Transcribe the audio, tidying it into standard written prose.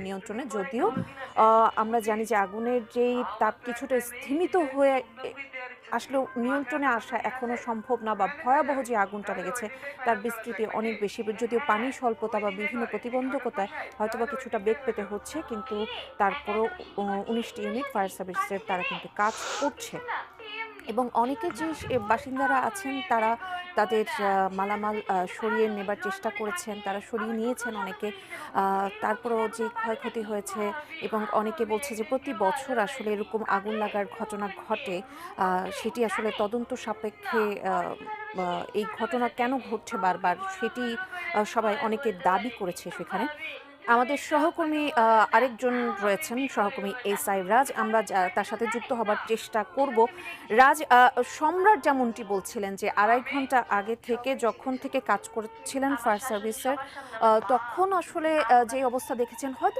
নিয়ন্ত্রণে। যদিও আমরা জানি যে আগুনের যেই তাপ কিছুটা স্তিমিত হয়ে আসলেও নিয়ন্ত্রণে আসা এখনো সম্ভব না, বা ভয়াবহ যে আগুনটা লেগেছে তার বিস্তৃতি অনেক বেশি। যদিও পানি স্বল্পতা বা বিভিন্ন প্রতিবন্ধকতায় হয়তোবা কিছুটা বেগ পেতে হচ্ছে, কিন্তু তারপরও ১৯টি ইউনিট ফায়ার সার্ভিসের তারা কিন্তু কাজ করছে। এবং অনেকে যে বাসিন্দারা আছেন তারা তাদের মালামাল সরিয়ে নেবার চেষ্টা করেছেন, তারা সরিয়ে নিয়েছেন অনেকে। তারপরেও যে ক্ষয়ক্ষতি হয়েছে, এবং অনেকে বলছে যে প্রতি বছর আসলে এরকম আগুন লাগার ঘটনা ঘটে। সেটি আসলে তদন্ত সাপেক্ষে বা এই ঘটনা কেন ঘটছে বারবার সেটি সবাই অনেকে দাবি করেছে সেখানে। আমাদের সহকর্মী আরেকজন রয়েছেন, সহকর্মী এসআই রাজ। আমরা তার সাথে যুক্ত হবার চেষ্টা করব। রাজ, সম্রাট যেমনটি বলছিলেন যে ২.৫ ঘন্টা আগে থেকে যখন থেকে কাজ করছিলেন ফায়ার সার্ভিসের, তখন আসলে যে অবস্থা দেখেছেন হয়তো